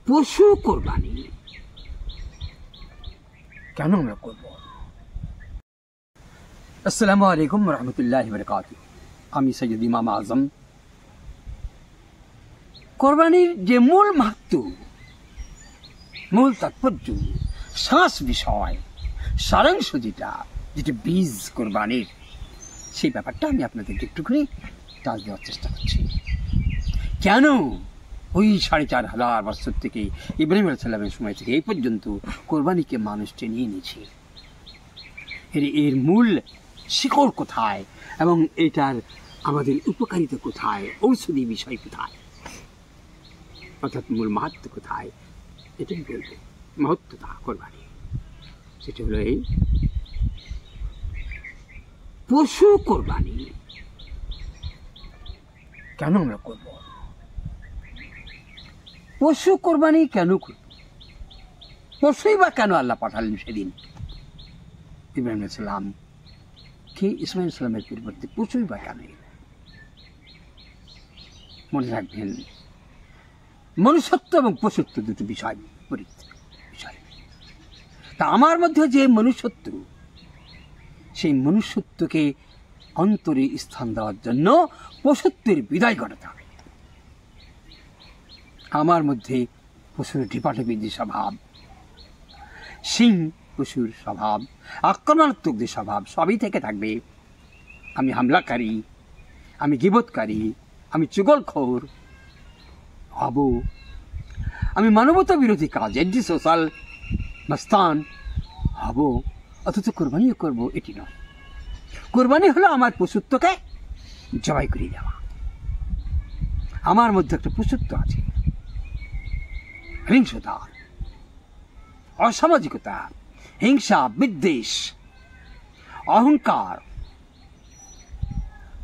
পশু কোরবানি কেন আমরা করব? আসসালামু আলাইকুম ওয়া রাহমাতুল্লাহি ওয়া বারাকাতুহু। আমি সৈয়দ ইমাম আজম। কোরবানির যে মূল মাহাত্ম্য, মূল তাৎপর্য, শ্বাস বিষয়, সারাংশ যেটা বীজ কোরবানির, সেই ব্যাপারটা আমি আপনাদেরকে একটুখানি টাচ দেওয়ার চেষ্টা করছি। কেন ওই ৪,৫০০ বছর থেকে ইব্রাহিম আলাইহিস সালামের সময় থেকে এই পর্যন্ত কোরবানিকে মানুষ টেনে এনেছে, এর মূল শিকড় কোথায় এবং এটার আমাদের উপকারিতা কোথায়, ঔষধি বিষয় কোথায়, অর্থাৎ মূল মাহাত্ম্য কোথায়, এটাই বলব। মহত্বতা কোরবানি সেটা হলো এই পশু কোরবানি কেন আমরা করব? পশু কোরবানি কেন করব? পশুই বা কেন আল্লাহ পাঠালেন সেদিন? ইব্রাহিম আলাইহিস সালাম কে ইসমাঈল আলাইহিস সালামের পরিবর্তে পশুই বা কেন? মনে রাখবেন, মনুষ্যত্ব এবং পশুত্ব দুটো বিষয় বিষয়। তা আমার মধ্যে যে মনুষ্যত্ব, সেই মনুষ্যত্বকে অন্তরে স্থান দেওয়ার জন্য পশুত্বের বিদায় ঘটাতে হবে। আমার মধ্যে পশুর ঢিপাঢিপি যে স্বভাব, সিং পশুর স্বভাব, আক্রমণাত্মক যে স্বভাব, সবই থেকে থাকবে। আমি হামলাকারী, আমি গীবতকারী, আমি চুগলখোর হব, আমি মানবতা বিরোধী কাজ, এন্টি সোশ্যাল মস্তান হব, অথচ কোরবানিও করব, এটি নয়। কোরবানি হলো আমার পশুত্বকে জবাই করে দেওয়া। আমার মধ্যে একটা পশুত্ব আছে, হিংসতা, অসামাজিকতা, হিংসা, বিদ্বেষ, অহংকার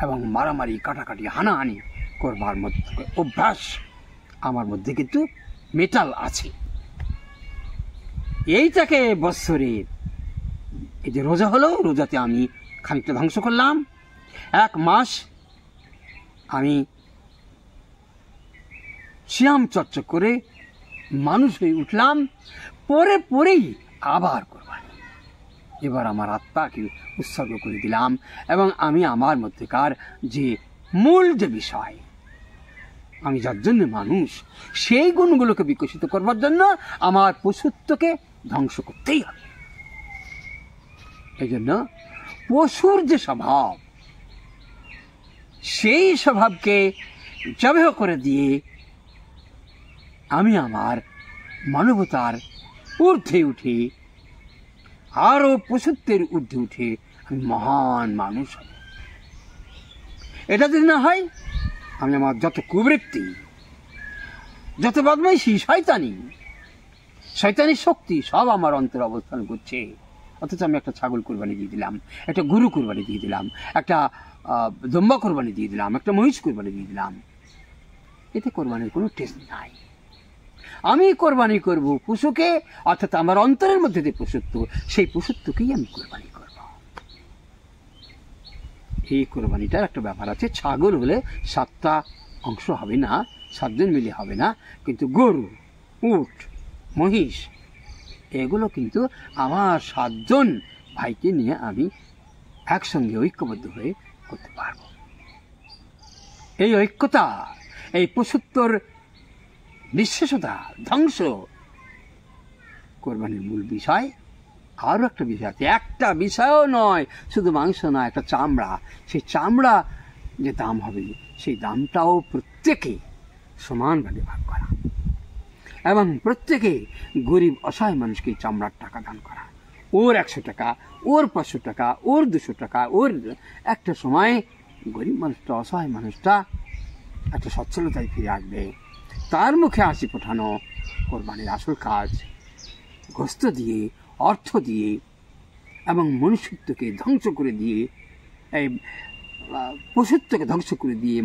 এবং মারামারি, কাটাকাটি, হানাহানি করবার মধ্যে অভ্যাস আমার মধ্যে কিন্তু মেটাল আছে। এইটাকে বৎসরে এই যে রোজা হলো, রোজাতে আমি খানিকটা ধ্বংস করলাম। 1 মাস আমি সিয়াম চর্চা করে মানুষ হয়ে উঠলাম, পরেই আবার কোরবানি। এবার আমার আত্মাকে উৎসর্গ করে দিলাম এবং আমি আমার মধ্যেকার যে মূল যে বিষয়, আমি যার জন্য মানুষ, সেই গুণগুলোকে বিকশিত করবার জন্য আমার পশুত্বকে ধ্বংস করতেই হবে। এই জন্য পশুর যে স্বভাব, সেই স্বভাবকে জবেহ করে দিয়ে আমি আমার মানবতার ঊর্ধ্বে উঠে, আরো পশুত্বের ঊর্ধ্বে উঠে আমি মহান মানুষ হব। এটা যদি না হয়, আমি আমার যত কুবৃত্তি, যত বদমাইশি, শয়তানি শক্তি সব আমার অন্তরে অবস্থান করছে, অথচ আমি একটা ছাগল কোরবানি দিয়ে দিলাম, একটা গরু কোরবানি দিয়ে দিলাম, একটা দম্বা কোরবানি দিয়ে দিলাম, একটা মহিষ কোরবানি দিয়ে দিলাম। এতে কোরবানির কোনো টেস্ট নাই। আমি কোরবানি করব পশুকে, অর্থাৎ আমার অন্তরের মধ্যে যে পশুত্ব, সেই পশুত্বকেই আমি কোরবানি করব। এই কোরবানিটার একটা ব্যাপার আছে। ছাগল হলে 7টা অংশ হবে না, 7 জন মিলে হবে না, কিন্তু গরু, উট, মহিষ, এগুলো কিন্তু আমার 7 জন ভাইকে নিয়ে আমি একসঙ্গে ঐক্যবদ্ধ হয়ে করতে পারব। এই ঐক্যতা, এই পশুত্বর নিঃশেষতা, ধ্বংস কোরবানির মূল বিষয়। আরও একটা বিষয় আছে, একটা বিষয়ও নয়, শুধু মাংস নয়, একটা চামড়া। সেই চামড়া যে দাম হবে, সেই দামটাও প্রত্যেকে সমানভাবে ভাগ করা এবং প্রত্যেকে গরিব অসহায় মানুষকে চামড়ার টাকা দান করা। ওর 100 টাকা, ওর 500 টাকা, ওর 200 টাকা, ওর একটা সময় গরিব মানুষটা, অসহায় মানুষটা একটা সচ্ছলতায় ফিরে আসবে। তার মুখে হাসি ফোটানো কোরবানির আসল কাজ। গোস্ত দিয়ে, অর্থ দিয়ে এবং মনুষ্যত্বকে ধ্বংস করে দিয়ে, এই পশুত্বকে ধ্বংস করে দিয়ে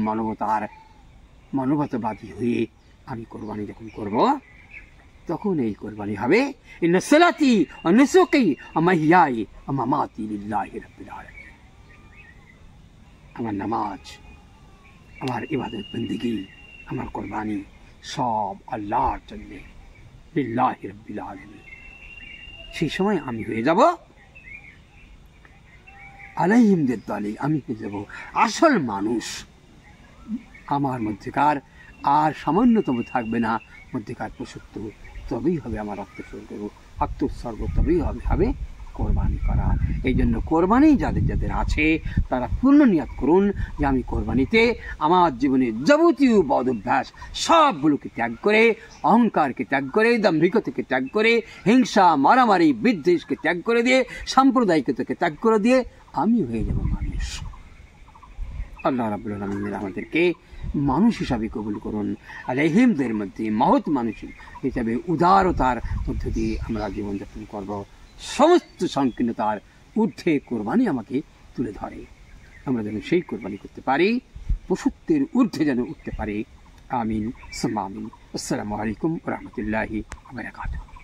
মানবতাবাদী হয়ে আমি কোরবানি যখন করব, তখন এই কোরবানি হবে ইন্না সালাতি ওয়া নুসুকি ওয়া মাহইয়াই ওয়া মামাতি লিল্লাহি রাব্বিল আলামিন। আমার নামাজ, আমার ইবাদত বন্দেগী, আমার কোরবানি সব আল্লাহর জন্য। লিল্লাহি রাব্বিল আলামিন। সেই সময় আমি হয়ে যাব আলাইহিমদের দলে, আমি হয়ে যাব আসল মানুষ। আমার মধ্যেকার আর সামান্যতম থাকবে না, মধ্যেকার পশুত্ব। তবেই হবে আমার আত্মোৎসর্গ, তবেই হবে কোরবানি করা। এই জন্য কোরবানি যাদের যাদের আছে তারা পূর্ণ নিয়াত করুন যে আমি কোরবানিতে আমার জীবনের যাবতীয় বদ অভ্যাস সবগুলোকে ত্যাগ করে, অহংকারকে ত্যাগ করে, দাম্ভিকতাকে ত্যাগ করে, হিংসা, মারামারি, বিদ্বেষকে ত্যাগ করে দিয়ে, সাম্প্রদায়িকতাকে ত্যাগ করে দিয়ে আমি হয়ে যাব মানুষ। আল্লাহ রাব্বুল আলামিন আমাদেরকে মানুষ হিসাবে কবুল করুন। আলাইহিমদের মধ্যে মহৎ মানুষ হিসাবে উদারতার মধ্য দিয়ে আমরা জীবনযাপন করব। সমস্ত সংকীর্ণতার ঊর্ধ্বে কোরবানি আমাকে তুলে ধরে, আমরা যেন সেই কোরবানি করতে পারি, পশুত্বের ঊর্ধ্বে যেন উঠতে পারি। আমিন সুম্মা আমিন। আসসালামু আলাইকুম ওয়া রাহমাতুল্লাহি ওয়া বারাকাতুহু।